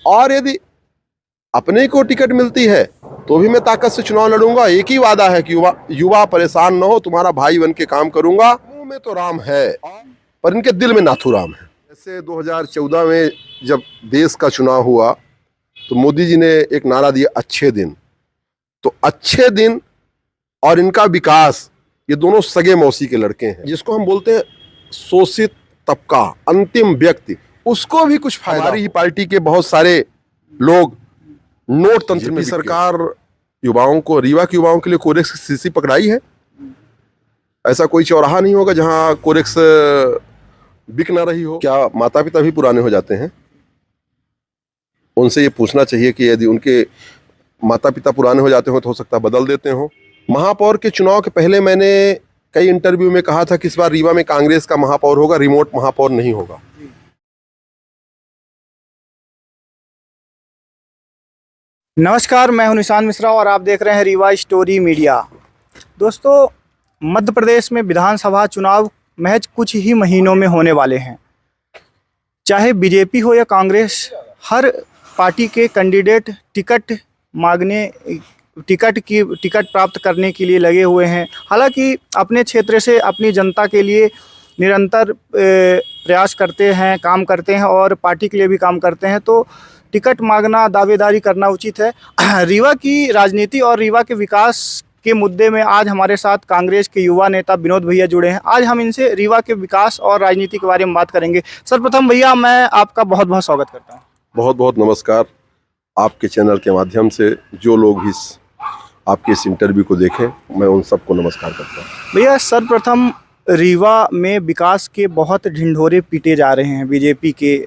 और यदि अपने को टिकट मिलती है तो भी मैं ताकत से चुनाव लड़ूंगा। एक ही वादा है कि युवा परेशान न हो, तुम्हारा भाई बन के काम करूंगा। मुंह में तो राम है पर इनके दिल में नाथूराम है। जैसे 2014 में जब देश का चुनाव हुआ तो मोदी जी ने एक नारा दिया, अच्छे दिन। तो अच्छे दिन और इनका विकास, ये दोनों सगे मौसी के लड़के हैं। जिसको हम बोलते हैं शोषित तबका, अंतिम व्यक्ति, उसको भी कुछ फायदा। हमारी ही पार्टी के बहुत सारे लोग नोट तंत्र में सरकार युवाओं को, रीवा के युवाओं के लिए कोरेक्स की शीशी पकड़ाई है। ऐसा कोई चौराहा नहीं होगा जहां कोरेक्स बिक ना रही हो। क्या माता पिता भी पुराने हो जाते हैं? उनसे ये पूछना चाहिए कि यदि उनके माता पिता पुराने हो जाते हो तो हो सकता है बदल देते हो। महापौर के चुनाव के पहले मैंने कई इंटरव्यू में कहा था कि इस बार रीवा में कांग्रेस का महापौर होगा, रिमोट महापौर नहीं होगा। नमस्कार, मैं हूं निशान मिश्रा और आप देख रहे हैं रीवा स्टोरी मीडिया। दोस्तों, मध्य प्रदेश में विधानसभा चुनाव महज कुछ ही महीनों में होने वाले हैं। चाहे बीजेपी हो या कांग्रेस, हर पार्टी के कैंडिडेट टिकट प्राप्त करने के लिए लगे हुए हैं। हालांकि अपने क्षेत्र से अपनी जनता के लिए निरंतर प्रयास करते हैं, काम करते हैं और पार्टी के लिए भी काम करते हैं। तो टिकट मांगना, दावेदारी करना उचित है। रीवा की राजनीति और रीवा के विकास के मुद्दे में आज हमारे साथ कांग्रेस के युवा नेता विनोद भैया जुड़े हैं। आज हम इनसे रीवा के विकास और राजनीति के बारे में बात करेंगे। सर्वप्रथम भैया, मैं आपका बहुत बहुत स्वागत करता हूं। बहुत बहुत नमस्कार। आपके चैनल के माध्यम से जो लोग भी आपके इस इंटरव्यू को देखें, मैं उन सबको नमस्कार करता हूँ। भैया, सर्वप्रथम रीवा में विकास के बहुत ढिंढोरे पीटे जा रहे हैं बीजेपी के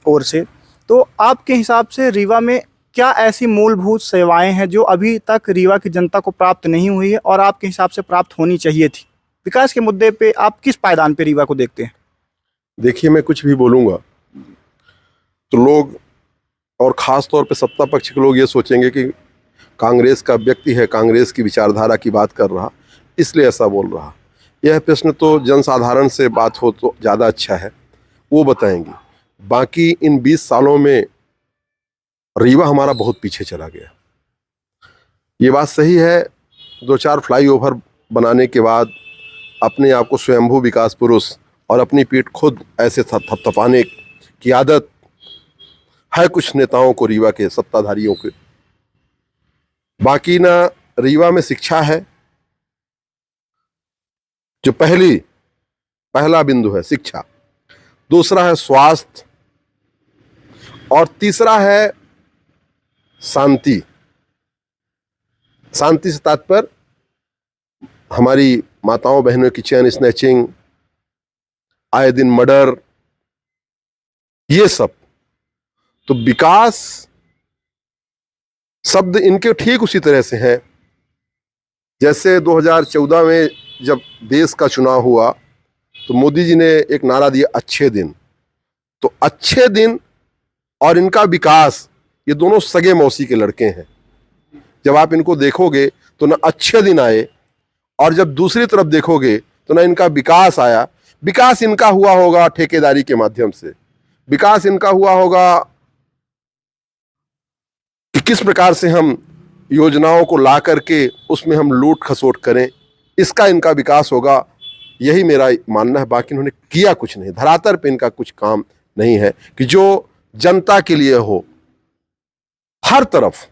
ओर से। तो आपके हिसाब से रीवा में क्या ऐसी मूलभूत सेवाएं हैं जो अभी तक रीवा की जनता को प्राप्त नहीं हुई है और आपके हिसाब से प्राप्त होनी चाहिए थी? विकास के मुद्दे पे आप किस पायदान पे रीवा को देखते हैं? देखिए, मैं कुछ भी बोलूँगा तो लोग, और ख़ास तौर पे सत्ता पक्ष के लोग, ये सोचेंगे कि कांग्रेस का व्यक्ति है, कांग्रेस की विचारधारा की बात कर रहा, इसलिए ऐसा बोल रहा। यह प्रश्न तो जनसाधारण से बात हो तो ज़्यादा अच्छा है, वो बताएंगे। बाकी इन 20 सालों में रीवा हमारा बहुत पीछे चला गया। ये बात सही है। 2-4 फ्लाईओवर बनाने के बाद अपने आप को स्वयंभू विकास पुरुष और अपनी पीठ खुद ऐसे थपथपाने की आदत है कुछ नेताओं को, रीवा के सत्ताधारियों के। बाकी ना, रीवा में शिक्षा है जो पहला बिंदु है, शिक्षा। दूसरा है स्वास्थ्य और तीसरा है शांति। शांति से तात्पर्य हमारी माताओं बहनों की चेन स्नैचिंग, आए दिन मर्डर, ये सब। तो विकास शब्द इनके ठीक उसी तरह से है जैसे 2014 में जब देश का चुनाव हुआ तो मोदी जी ने एक नारा दिया, अच्छे दिन। तो अच्छे दिन और इनका विकास, ये दोनों सगे मौसी के लड़के हैं। जब आप इनको देखोगे तो ना अच्छे दिन आए, और जब दूसरी तरफ देखोगे तो ना इनका विकास आया। विकास इनका हुआ होगा ठेकेदारी के माध्यम से, विकास इनका हुआ होगा कि किस प्रकार से हम योजनाओं को ला करके उसमें हम लूट खसोट करें, इसका इनका विकास होगा। यही मेरा मानना है। बाकी इन्होंने किया कुछ नहीं, धरातल पे इनका कुछ काम नहीं है कि जो जनता के लिए हो। हर तरफ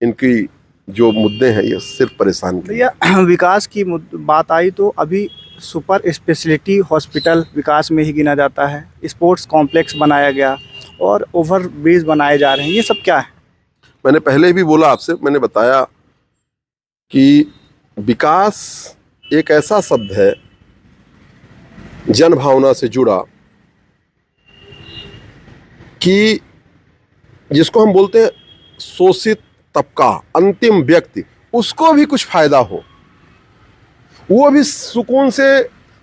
इनकी जो मुद्दे हैं ये सिर्फ परेशान किए। भैया, विकास की बात आई तो अभी सुपर स्पेशलिटी हॉस्पिटल विकास में ही गिना जाता है। स्पोर्ट्स कॉम्प्लेक्स बनाया गया और ओवर ब्रिज बनाए जा रहे हैं, ये सब क्या है? मैंने पहले भी बोला आपसे, मैंने बताया कि विकास एक ऐसा शब्द है जन भावना से जुड़ा कि जिसको हम बोलते हैं शोषित तबका, अंतिम व्यक्ति, उसको भी कुछ फायदा हो, वो भी सुकून से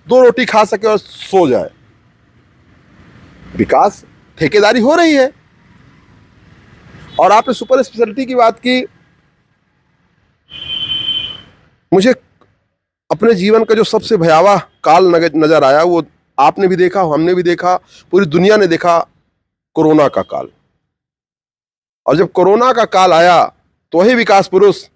2 रोटी खा सके और सो जाए। विकास, ठेकेदारी हो रही है। और आपने सुपर स्पेशलिटी की बात की, मुझे अपने जीवन का जो सबसे भयावह काल नजर आया, वो आपने भी देखा, हमने भी देखा, पूरी दुनिया ने देखा, कोरोना का काल। और जब कोरोना का काल आया तो वही विकास पुरुष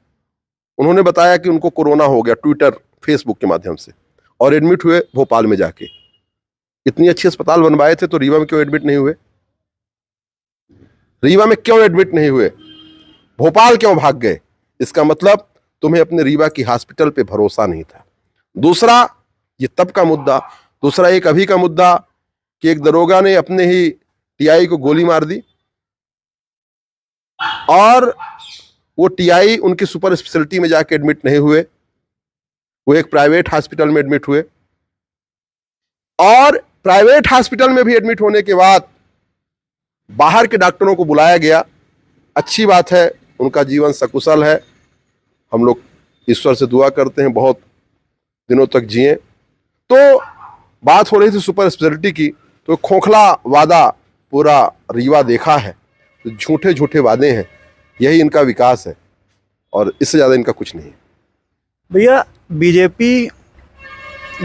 उन्होंने बताया कि उनको कोरोना हो गया, ट्विटर फेसबुक के माध्यम से, और एडमिट हुए भोपाल में जाके। इतनी अच्छी अस्पताल बनवाए थे तो रीवा में क्यों एडमिट नहीं हुए? रीवा में क्यों एडमिट नहीं हुए? भोपाल क्यों भाग गए? इसका मतलब तुम्हें अपने रीवा की हॉस्पिटल पे भरोसा नहीं था। दूसरा, ये तब का मुद्दा। दूसरा एक अभी का मुद्दा कि एक दरोगा ने अपने ही टीआई को गोली मार दी और वो टीआई उनकी सुपर स्पेशलिटी में जाके एडमिट नहीं हुए, वो एक प्राइवेट हॉस्पिटल में एडमिट हुए, और प्राइवेट हॉस्पिटल में भी एडमिट होने के बाद बाहर के डॉक्टरों को बुलाया गया। अच्छी बात है, उनका जीवन सकुशल है, हम लोग ईश्वर से दुआ करते हैं बहुत दिनों तक जिए। तो बात हो रही थी सुपर स्पेशलिटी की, तो खोखला वादा पूरा रीवा देखा है। तो झूठे झूठे वादे हैं, यही इनका विकास है और इससे ज़्यादा इनका कुछ नहीं है। भैया, बीजेपी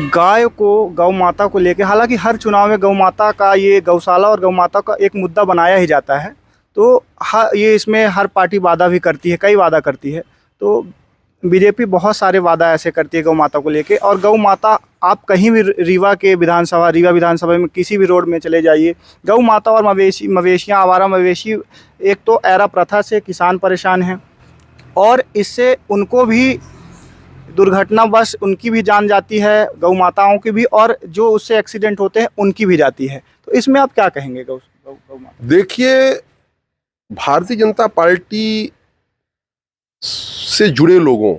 गाय को, गौ माता को लेके, हालांकि हर चुनाव में गौ माता का, ये गौशाला और गौ माता का एक मुद्दा बनाया ही जाता है, तो ये इसमें हर पार्टी वादा भी करती है, कई वादा करती है। तो बीजेपी बहुत सारे वादा ऐसे करती है गौ माता को लेके, और गौ माता आप कहीं भी रीवा विधानसभा में किसी भी रोड में चले जाइए, गौ माता और मवेशियाँ, आवारा मवेशी, एक तो एरा प्रथा से किसान परेशान हैं और इससे उनको भी दुर्घटनावश उनकी भी जान जाती है, गौ माताओं की भी, और जो उससे एक्सीडेंट होते हैं उनकी भी जाती है। तो इसमें आप क्या कहेंगे गौ माता? देखिए, भारतीय जनता पार्टी से जुड़े लोगों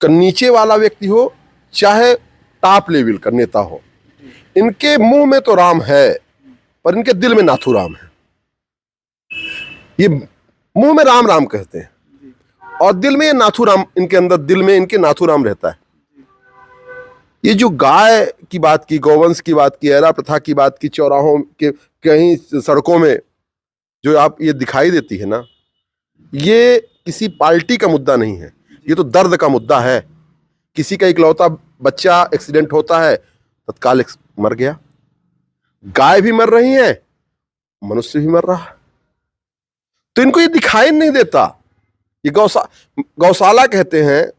का, नीचे वाला व्यक्ति हो चाहे टॉप लेवल का नेता हो, इनके मुंह में तो राम है पर इनके दिल में नाथूराम है। ये मुंह में राम राम कहते हैं और दिल में ये नाथूराम, इनके अंदर दिल में इनके नाथूराम रहता है। ये जो गाय की बात की, गौवंश की बात की, एरा प्रथा की बात की, चौराहों के कहीं सड़कों में जो आप ये दिखाई देती है ना, ये किसी पार्टी का मुद्दा नहीं है, ये तो दर्द का मुद्दा है। किसी का इकलौता बच्चा एक्सीडेंट होता है, तत्काल मर गया। गाय भी मर रही है, मनुष्य भी मर रहा है, तो इनको ये दिखाई नहीं देता। ये गौशाला कहते हैं।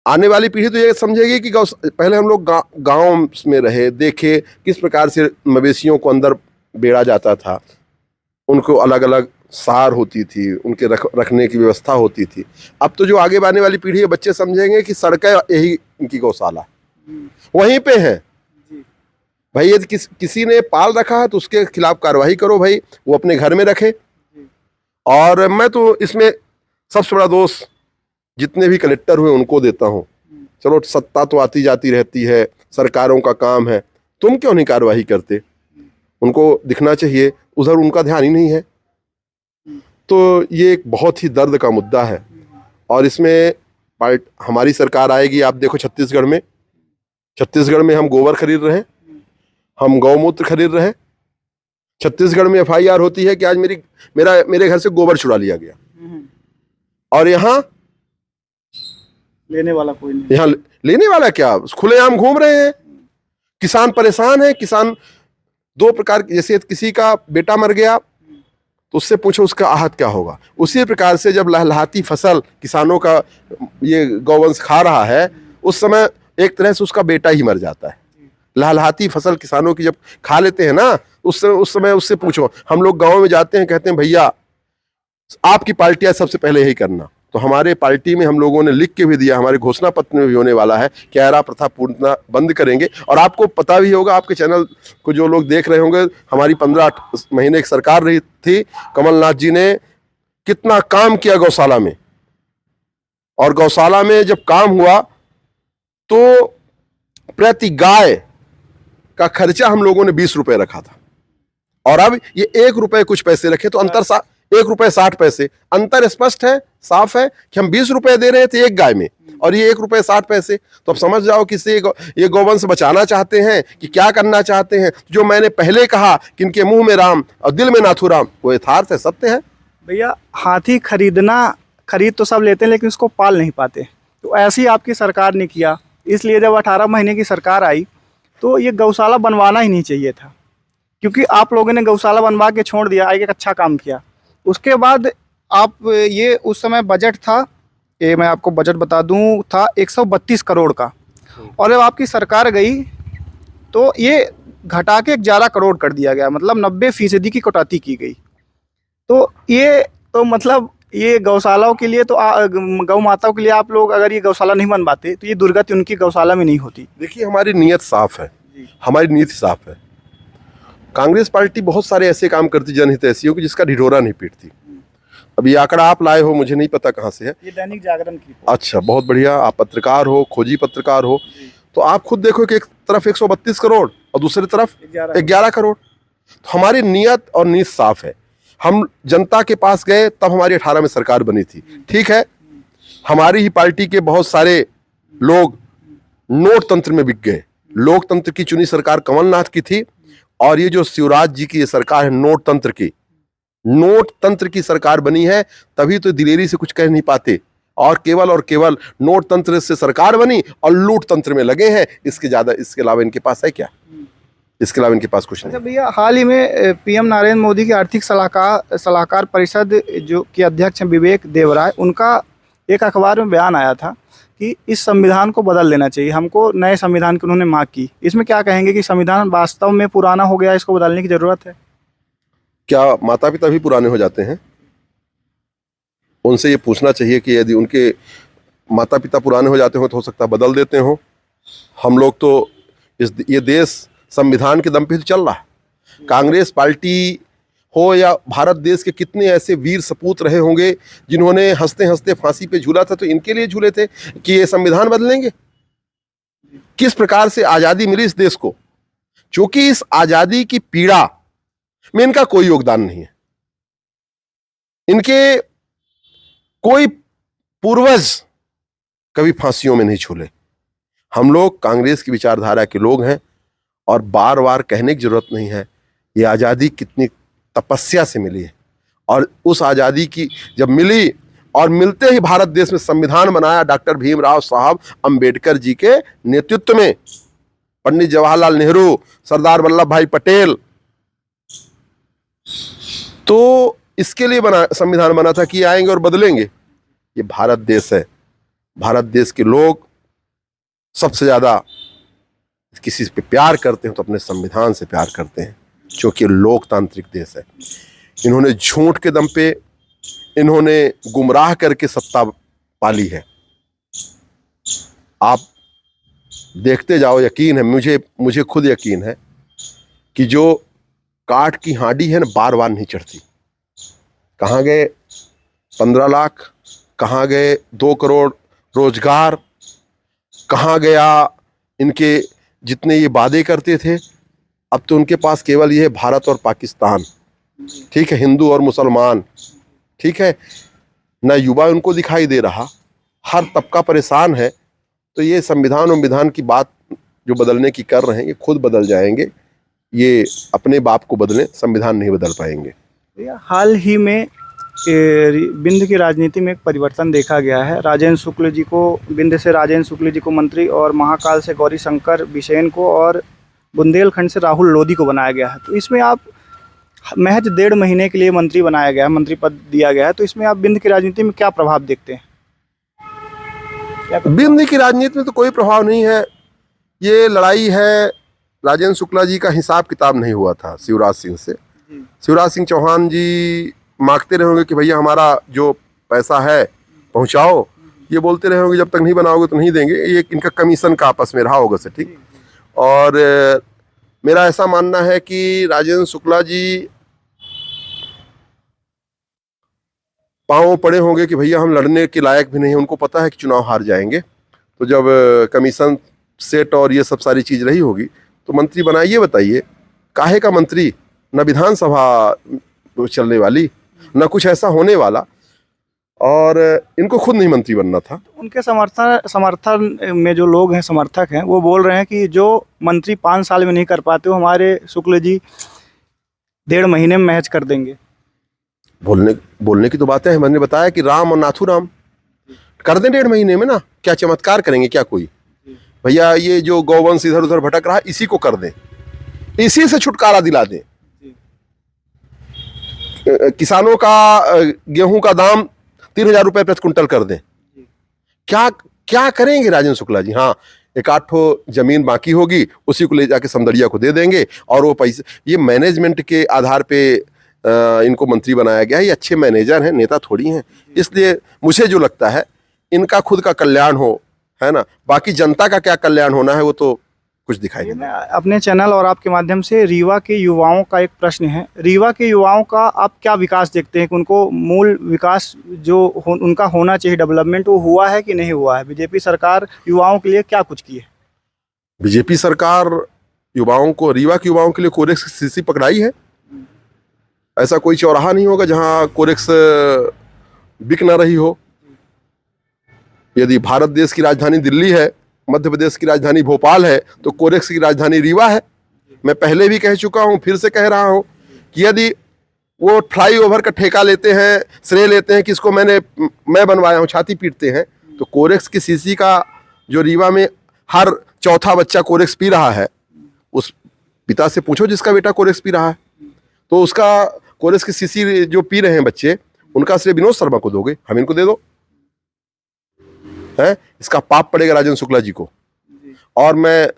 आने वाली पीढ़ी तो ये समझेगी कि पहले हम लोग गांव में रहे, देखे किस प्रकार से मवेशियों को अंदर बेड़ा जाता था, उनको अलग अलग सार होती थी, उनके रखने की व्यवस्था होती थी। अब तो जो आगे आने वाली पीढ़ी है, बच्चे समझेंगे कि सड़कें यही इनकी गौशाला वहीं पे है। भाई यदि किसी ने पाल रखा है तो उसके खिलाफ कार्रवाई करो भाई, वो अपने घर में रखे। और मैं तो इसमें सबसे बड़ा दोष जितने भी कलेक्टर हुए उनको देता हूँ। चलो, सत्ता तो आती जाती रहती है, सरकारों का काम है, तुम क्यों नहीं कार्रवाई करते? उनको दिखना चाहिए, उधर उनका ध्यान ही नहीं है। तो ये एक बहुत ही दर्द का मुद्दा है और इसमें हमारी सरकार आएगी। आप देखो छत्तीसगढ़ में हम गोबर खरीद रहे हैं, हम गौमूत्र खरीद रहे हैं। छत्तीसगढ़ में एफआईआर होती है कि आज मेरे घर से गोबर चुरा लिया गया, और यहाँ लेने वाला कोई नहीं। यहाँ लेने वाला क्या, खुलेआम घूम रहे हैं। किसान परेशान है। किसान दो प्रकार, जैसे किसी का बेटा मर गया तो उससे पूछो उसका आहत क्या होगा। उसी प्रकार से जब लहलहाती फसल किसानों का ये गौवंश खा रहा है, उस समय एक तरह से उसका बेटा ही मर जाता है। लहलहाती फसल किसानों की जब खा लेते हैं ना, उस समय उससे पूछो। हम लोग गाँव में जाते हैं, कहते हैं भैया आपकी पार्टी सबसे पहले यही करना। तो हमारे पार्टी में हम लोगों ने लिख के भी दिया, हमारे घोषणा पत्र में भी होने वाला है कि एरा प्रथा पूर्णतः बंद करेंगे। और आपको पता भी होगा, आपके चैनल को जो लोग देख रहे होंगे, हमारी 15 महीने की सरकार रही थी, कमलनाथ जी ने कितना काम किया गौशाला में। और गौशाला में जब काम हुआ तो प्रति गाय का खर्चा हम लोगों ने 20 रुपए रखा था, और अब ये 1 रुपए कुछ पैसे रखे, तो अंतर 1 रुपए 60 पैसे। अंतर स्पष्ट है, साफ है कि हम 20 रुपए दे रहे थे एक गाय में, और ये 1 रुपए 60 पैसे। तो अब समझ जाओ कि ये गौवंश बचाना चाहते हैं कि क्या करना चाहते हैं। जो मैंने पहले कहा कि इनके मुंह में राम और दिल में नाथूराम, वो यथार्थ है, सत्य है। भैया, हाथी खरीद तो सब लेते हैं लेकिन उसको पाल नहीं पाते। तो ऐसे ही आपकी सरकार ने किया, इसलिए जब 18 महीने की सरकार आई तो ये गौशाला बनवाना ही नहीं चाहिए था, क्योंकि आप लोगों ने गौशाला बनवा के छोड़ दिया, एक अच्छा काम किया। उसके बाद आप ये उस समय बजट था, ये मैं आपको बजट बता दूं, था 132 करोड़ का, और जब आपकी सरकार गई तो ये घटा के 11 करोड़ कर दिया गया, मतलब 90% की कटौती की गई। तो ये तो मतलब ये गौशालाओं के लिए तो गौ माताओं के लिए आप लोग अगर ये गौशाला नहीं बनवाते तो ये दुर्गति उनकी गौशाला में नहीं होती। देखिए, हमारी नीयत साफ है, हमारी नीति साफ है। कांग्रेस पार्टी बहुत सारे ऐसे काम करती जनहितैषियों की जिसका ढिढोरा नहीं पीटती। अब ये आंकड़ा आप लाए हो, मुझे नहीं पता कहाँ से है। ये दैनिक जागरण की। अच्छा, बहुत बढ़िया। आप पत्रकार हो, खोजी पत्रकार हो, तो आप खुद देखो कि एक तरफ 132 करोड़ और दूसरी तरफ 11 करोड़। तो हमारी नीयत और नीत साफ है। हम जनता के पास गए तब हमारी 18 में सरकार बनी थी, ठीक है। हमारी ही पार्टी के बहुत सारे लोग नोट तंत्र में बिक गए। लोकतंत्र की चुनी सरकार कमलनाथ की थी, और ये जो शिवराज जी की ये सरकार है नोट तंत्र की सरकार बनी है। तभी तो दिलेरी से कुछ कह नहीं पाते, और केवल नोट तंत्र से सरकार बनी और लूट तंत्र में लगे हैं। इसके अलावा इनके पास है क्या? इसके अलावा इनके पास कुछ नहीं। अच्छा भैया, हाल ही में पीएम नरेंद्र मोदी की आर्थिक सलाहकार परिषद जो के अध्यक्ष हैं विवेक देवराय, उनका एक अखबार में बयान आया था कि इस संविधान को बदल लेना चाहिए, हमको नए संविधान की उन्होंने मांग की। इसमें क्या कहेंगे कि संविधान वास्तव में पुराना हो गया, इसको बदलने की जरूरत है? क्या माता पिता भी पुराने हो जाते हैं? उनसे ये पूछना चाहिए कि यदि उनके माता पिता पुराने हो जाते हो तो हो सकता है बदल देते हो। हम लोग तो ये देश संविधान के दम पे तो चल रहा है। कांग्रेस पार्टी हो या भारत देश के कितने ऐसे वीर सपूत रहे होंगे जिन्होंने हंसते हंसते फांसी पे झूला था, तो इनके लिए झूले थे कि ये संविधान बदलेंगे। किस प्रकार से आज़ादी मिली इस देश को, क्योंकि इस आज़ादी की पीड़ा में इनका कोई योगदान नहीं है। इनके कोई पूर्वज कभी फांसियों में नहीं झूले। हम लोग कांग्रेस की विचारधारा के लोग हैं, और बार बार कहने की जरूरत नहीं है ये आज़ादी कितनी तपस्या से मिली है। और उस आज़ादी की जब मिली और मिलते ही भारत देश में संविधान बनाया डॉक्टर भीमराव साहब अंबेडकर जी के नेतृत्व में, पंडित जवाहरलाल नेहरू, सरदार वल्लभ भाई पटेल। तो इसके लिए संविधान बना था कि आएंगे और बदलेंगे। ये भारत देश है, भारत देश के लोग सबसे ज्यादा किसी पे प्यार करते हैं तो अपने संविधान से प्यार करते हैं, क्योंकि लोकतांत्रिक देश है। इन्होंने झूठ के दम पे, इन्होंने गुमराह करके सत्ता पाली है। आप देखते जाओ, यकीन है मुझे खुद यकीन है कि जो काठ की हांडी है ना, बार बार नहीं चढ़ती। कहाँ गए 15 लाख, कहाँ गए 2 करोड़ रोजगार, कहाँ गया इनके जितने ये वादे करते थे। अब तो उनके पास केवल ये है भारत और पाकिस्तान, ठीक है, हिंदू और मुसलमान, ठीक है ना। युवा उनको दिखाई दे रहा, हर तबका परेशान है। तो ये संविधान और विधान की बात जो बदलने की कर रहे हैं, ये खुद बदल जाएंगे। ये अपने बाप को बदलें, संविधान नहीं बदल पाएंगे। हाल ही में बिंद की राजनीति में एक परिवर्तन देखा गया है। राजेंद्र शुक्ल जी को, बिंद से राजेंद्र शुक्ल जी को मंत्री, और महाकाल से गौरी शंकर बिसेन को, और बुंदेलखंड से राहुल लोधी को बनाया गया है। तो इसमें आप महज 1.5 महीने के लिए मंत्री बनाया गया है, मंत्री पद दिया गया है। तो इसमें आप बिंद की राजनीति में क्या प्रभाव देखते हैं? बिंद की राजनीति में तो कोई प्रभाव नहीं है। ये लड़ाई है, राजेंद्र शुक्ला जी का हिसाब किताब नहीं हुआ था शिवराज सिंह से। शिवराज सिंह चौहान जी मांगते रहोगे कि भैया हमारा जो पैसा है पहुंचाओ, ये बोलते रहोगे जब तक नहीं बनाओगे तो नहीं देंगे। ये इनका कमीशन का आपस में रहा होगा से, ठीक। और मेरा ऐसा मानना है कि राजेंद्र शुक्ला जी पांव पड़े होंगे कि भैया हम लड़ने के लायक भी नहीं है। उनको पता है कि चुनाव हार जाएंगे, तो जब कमीशन सेट और ये सब सारी चीज रही होगी तो मंत्री बनाए। ये बताइए काहे का मंत्री? न विधानसभा चलने वाली, न कुछ ऐसा होने वाला, और इनको खुद नहीं मंत्री बनना था। उनके समर्थन में जो लोग हैं, समर्थक हैं, वो बोल रहे हैं कि जो मंत्री 5 साल में नहीं कर पाते हो, हमारे शुक्ल जी 1.5 महीने में महज कर देंगे। बोलने की तो बातें हैं। मैंने बताया कि राम और नाथूराम कर दें 1.5 महीने में ना। क्या चमत्कार करेंगे क्या कोई? भैया ये जो गौवंश इधर उधर भटक रहा है, इसी को कर दें, इसी से छुटकारा दिला दें। किसानों का गेहूं का दाम 3,000 रुपए प्रति कुंटल कर दें। क्या क्या करेंगे राजेंद्र शुक्ला जी? हाँ, एक आठ ठो जमीन बाकी होगी, उसी को ले जाके समदड़िया को दे देंगे और वो पैसे, ये मैनेजमेंट के आधार पे इनको मंत्री बनाया गया है। ये अच्छे मैनेजर हैं, नेता थोड़ी हैं। इसलिए मुझे जो लगता है इनका खुद का कल्याण हो, है ना, बाकी जनता का क्या कल्याण होना है वो तो कुछ दिखाई नहीं। मैं अपने चैनल और आपके माध्यम से रीवा के युवाओं का एक प्रश्न है। रीवा के युवाओं का आप क्या विकास देखते हैं कि उनको मूल विकास जो उनका होना चाहिए, डेवलपमेंट, वो हुआ है कि नहीं हुआ है? बीजेपी सरकार युवाओं के लिए क्या कुछ की है? बीजेपी सरकार युवाओं को, रीवा के युवाओं के लिए कोरेक्स की शीशी पकड़ाई है। ऐसा कोई चौराहा नहीं होगा जहां कोरेक्स बिक ना रही हो। यदि भारत देश की राजधानी दिल्ली है, मध्य प्रदेश की राजधानी भोपाल है, तो कोरेक्स की राजधानी रीवा है। मैं पहले भी कह चुका हूं, फिर से कह रहा हूं कि यदि वो फ्लाईओवर का ठेका लेते हैं, श्रेय लेते हैं कि इसको मैं बनवाया हूं, छाती पीटते हैं, तो कोरेक्स की शीशी का जो रीवा में हर चौथा बच्चा कोरेक्स पी रहा है, उस पिता से पूछो जिसका बेटा कोरेक्स पी रहा है, तो उसका कोरेक्स की शीशी जो पी रहे हैं बच्चे, उनका श्रेय विनोद शर्मा को दोगे, हम इनको दे दो है? इसका पाप पड़ेगा राजेंद्र शुक्ला जी को। और मैं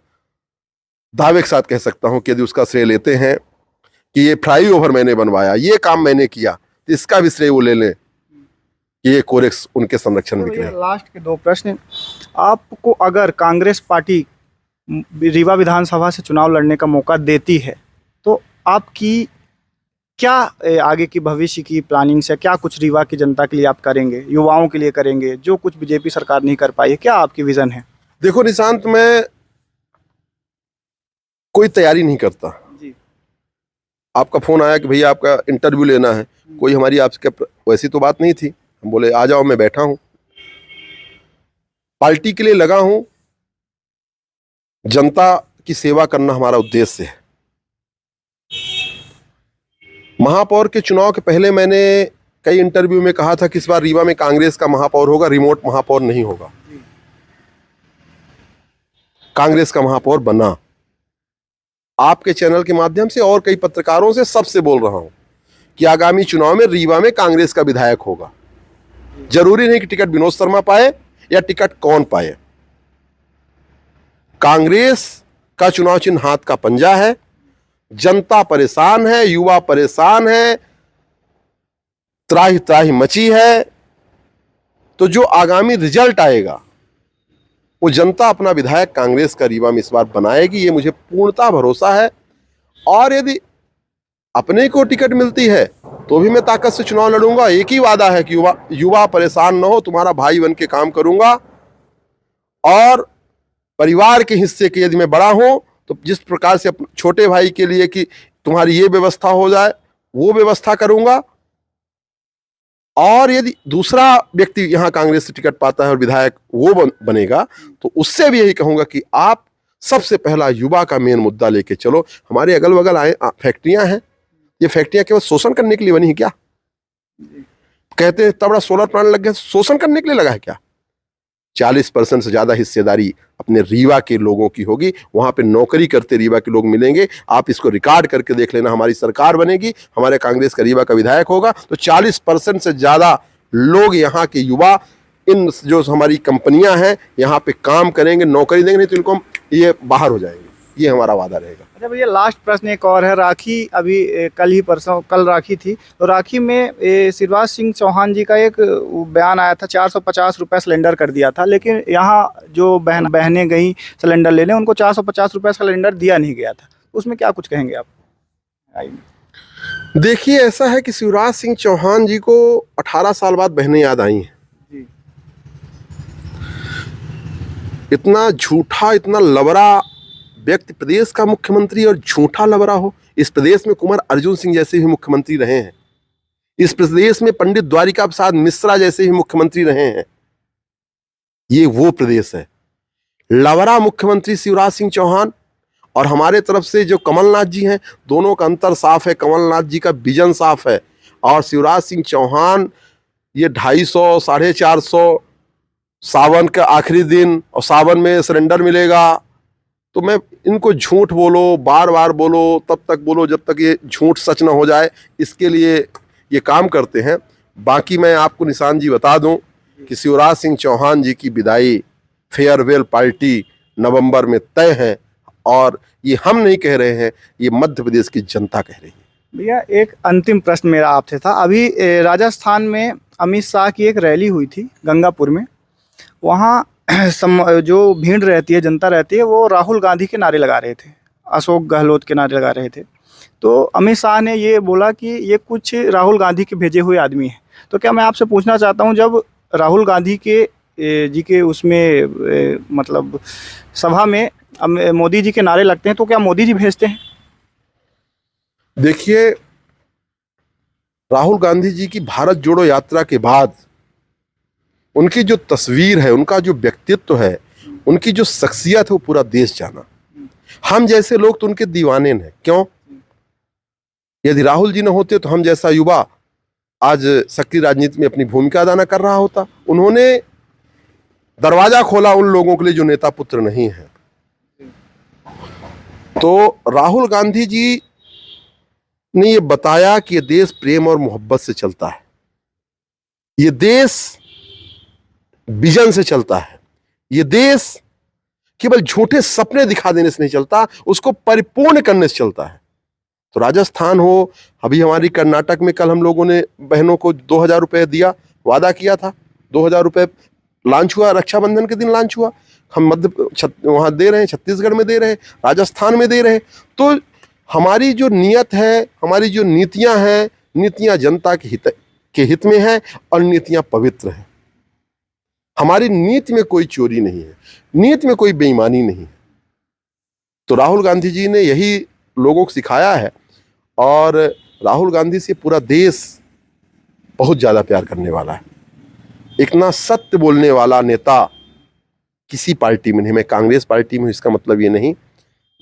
दावे के साथ कह सकता हूं कि यदि उसका श्रेय लेते हैं कि ये फ्लाईओवर मैंने बनवाया, ये काम मैंने किया, तो इसका भी श्रेय वो ले लें कि ये कोरेक्स उनके संरक्षण में बिक रहे हैं। लास्ट के दो प्रश्न। आपको अगर कांग्रेस पार्टी रीवा विधानसभा से चुनाव लड़ने का मौका देती है तो आपकी क्या आगे की भविष्य की प्लानिंग से क्या कुछ रीवा की जनता के लिए आप करेंगे, युवाओं के लिए करेंगे, जो कुछ बीजेपी सरकार नहीं कर पाई है? क्या आपकी विजन है? देखो निशांत, मैं कोई तैयारी नहीं करता जी। आपका फोन आया कि भैया आपका इंटरव्यू लेना है, कोई हमारी आपसे वैसी तो बात नहीं थी। हम बोले आ जाओ, मैं बैठा हूं, पार्टी के लिए लगा हूं, जनता की सेवा करना हमारा उद्देश्य है। महापौर के चुनाव के पहले मैंने कई इंटरव्यू में कहा था कि इस बार रीवा में कांग्रेस का महापौर होगा, रिमोट महापौर नहीं होगा। कांग्रेस का महापौर बना। आपके चैनल के माध्यम से और कई पत्रकारों से सबसे बोल रहा हूं कि आगामी चुनाव में रीवा में कांग्रेस का विधायक होगा। जरूरी नहीं कि टिकट विनोद शर्मा पाए या टिकट कौन पाए, कांग्रेस का चुनाव चिन्ह हाथ का पंजा है। जनता परेशान है, युवा परेशान है, त्राही त्राही मची है। तो जो आगामी रिजल्ट आएगा वो जनता अपना विधायक कांग्रेस का रीवा में इस बार बनाएगी, ये मुझे पूर्णतः भरोसा है। और यदि अपने को टिकट मिलती है तो भी मैं ताकत से चुनाव लड़ूंगा। एक ही वादा है कि युवा परेशान न हो, तुम्हारा भाई बन के काम करूंगा। और परिवार के हिस्से के यदि मैं बड़ा हूं तो जिस प्रकार से छोटे भाई के लिए कि तुम्हारी ये व्यवस्था हो जाए, वो व्यवस्था करूंगा। और यदि दूसरा व्यक्ति यहां कांग्रेस से टिकट पाता है और विधायक वो बनेगा, तो उससे भी यही कहूंगा कि आप सबसे पहला युवा का मेन मुद्दा लेके चलो। हमारे अगल बगल फैक्ट्रियां हैं, ये फैक्ट्रियां केवल शोषण करने के लिए बनी है क्या? कहते हैं इतना बड़ा सोलर प्लांट लग गया, शोषण करने के लिए लगा है क्या? 40% से ज्यादा हिस्सेदारी अपने रीवा के लोगों की होगी। वहां पे नौकरी करते रीवा के लोग मिलेंगे। आप इसको रिकॉर्ड करके देख लेना, हमारी सरकार बनेगी, हमारे कांग्रेस का रीवा का विधायक होगा, तो 40% से ज्यादा लोग यहाँ के युवा इन जो हमारी कंपनियां हैं यहाँ पे काम करेंगे, नौकरी देंगे, नहीं तो इनको ये बाहर हो जाएंगे। ये हमारा वादा रहेगा। अच्छा भैया, लास्ट प्रश्न एक और है। राखी अभी कल राखी थी, तो राखी में शिवराज सिंह चौहान जी का एक बयान आया था, 450 रुपये सिलेंडर कर दिया था, लेकिन यहाँ जो बहनें गई सिलेंडर लेने, उनको 450 रुपये सिलेंडर दिया नहीं गया था। उसमें क्या कुछ कहेंगे आप? देखिए, ऐसा है कि शिवराज सिंह चौहान जी को 18 साल बाद बहनें याद आई हैं। इतना झूठा, इतना लबरा व्यक्ति प्रदेश का मुख्यमंत्री और झूठा लबरा हो। इस प्रदेश में कुंवर अर्जुन सिंह जैसे भी मुख्यमंत्री रहे हैं, इस प्रदेश में पंडित द्वारिका प्रसाद मिश्रा जैसे ही मुख्यमंत्री रहे हैं। ये वो प्रदेश है। लबरा मुख्यमंत्री शिवराज सिंह चौहान और हमारे तरफ से जो कमलनाथ जी हैं, दोनों का अंतर साफ है। कमलनाथ जी का विजन साफ है और शिवराज सिंह चौहान ये 250, 450 सावन का आखिरी दिन और सावन में सिलेंडर मिलेगा। तो मैं इनको झूठ बोलो, बार बार बोलो, तब तक बोलो जब तक ये झूठ सच ना हो जाए। इसके लिए ये काम करते हैं। बाकी मैं आपको निशान जी बता दूं कि शिवराज सिंह चौहान जी की विदाई फेयरवेल पार्टी नवंबर में तय है, और ये हम नहीं कह रहे हैं, ये मध्य प्रदेश की जनता कह रही है। भैया एक अंतिम प्रश्न मेरा आपसे था, अभी राजस्थान में अमित शाह की एक रैली हुई थी गंगापुर में, वहाँ जो भीड़ रहती है, जनता रहती है, वो राहुल गांधी के नारे लगा रहे थे, अशोक गहलोत के नारे लगा रहे थे। तो अमित शाह ने ये बोला कि ये कुछ राहुल गांधी के भेजे हुए आदमी हैं। तो क्या मैं आपसे पूछना चाहता हूँ, जब राहुल गांधी जी के उसमें मतलब सभा में मोदी जी के नारे लगते हैं, तो क्या मोदी जी भेजते हैं? देखिए, राहुल गांधी जी की भारत जोड़ो यात्रा के बाद उनकी जो तस्वीर है, उनका जो व्यक्तित्व है, उनकी जो शख्सियत है, वो पूरा देश जाना। हम जैसे लोग तो उनके दीवाने हैं। क्यों? यदि राहुल जी न होते तो हम जैसा युवा आज सक्रिय राजनीति में अपनी भूमिका अदा न कर रहा होता। उन्होंने दरवाजा खोला उन लोगों के लिए जो नेता पुत्र नहीं है। तो राहुल गांधी जी ने ये बताया कि ये देश प्रेम और मोहब्बत से चलता है, ये देश विजन से चलता है, ये देश केवल झूठे सपने दिखा देने से नहीं चलता, उसको परिपूर्ण करने से चलता है। तो राजस्थान हो, अभी हमारी कर्नाटक में कल हम लोगों ने बहनों को 2000 रुपए दिया, वादा किया था, 2000 रुपए लॉन्च हुआ, रक्षाबंधन के दिन लॉन्च हुआ। हम वहाँ दे रहे हैं, छत्तीसगढ़ में दे रहे हैं, राजस्थान में दे रहे हैं। तो हमारी जो नीयत है, हमारी जो नीतियाँ हैं, नीतियाँ जनता के हित में हैं और नीतियाँ पवित्र हैं। हमारी नीति में कोई चोरी नहीं है, नीति में कोई बेईमानी नहीं है। तो राहुल गांधी जी ने यही लोगों को सिखाया है, और राहुल गांधी से पूरा देश बहुत ज़्यादा प्यार करने वाला है। इतना सत्य बोलने वाला नेता किसी पार्टी में नहीं। मैं कांग्रेस पार्टी में हूँ इसका मतलब ये नहीं,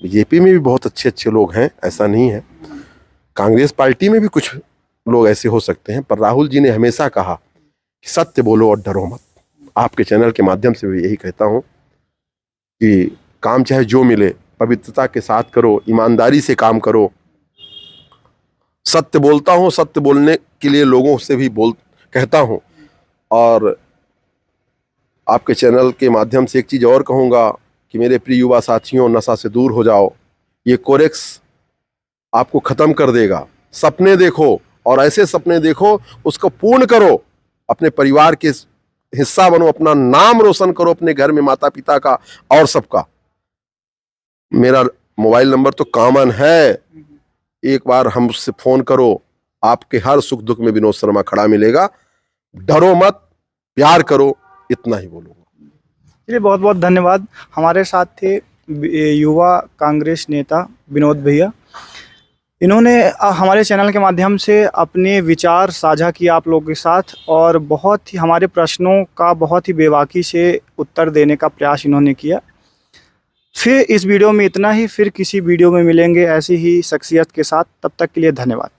बीजेपी में भी बहुत अच्छे अच्छे लोग हैं, ऐसा नहीं है। कांग्रेस पार्टी में भी कुछ लोग ऐसे हो सकते हैं, पर राहुल जी ने हमेशा कहा कि सत्य बोलो और डरो मत। आपके चैनल के माध्यम से भी यही कहता हूँ कि काम चाहे जो मिले, पवित्रता के साथ करो, ईमानदारी से काम करो। सत्य बोलता हूँ, सत्य बोलने के लिए लोगों से भी कहता हूँ। और आपके चैनल के माध्यम से एक चीज़ और कहूँगा कि मेरे प्रिय युवा साथियों, नशा से दूर हो जाओ। ये कोरेक्स आपको ख़त्म कर देगा। सपने देखो, और ऐसे सपने देखो उसको पूर्ण करो, अपने परिवार के हिस्सा बनो, अपना नाम रोशन करो, अपने घर में माता पिता का और सबका। मेरा मोबाइल नंबर तो कॉमन है, एक बार हमसे फ़ोन करो, आपके हर सुख दुख में विनोद शर्मा खड़ा मिलेगा। डरो मत, प्यार करो, इतना ही बोलूँगा। चलिए, बहुत बहुत धन्यवाद। हमारे साथ थे युवा कांग्रेस नेता विनोद भैया। इन्होंने हमारे चैनल के माध्यम से अपने विचार साझा किए आप लोगों के साथ, और बहुत ही हमारे प्रश्नों का बहुत ही बेबाकी से उत्तर देने का प्रयास इन्होंने किया। फिर इस वीडियो में इतना ही, फिर किसी वीडियो में मिलेंगे ऐसी ही शख्सियत के साथ। तब तक के लिए धन्यवाद।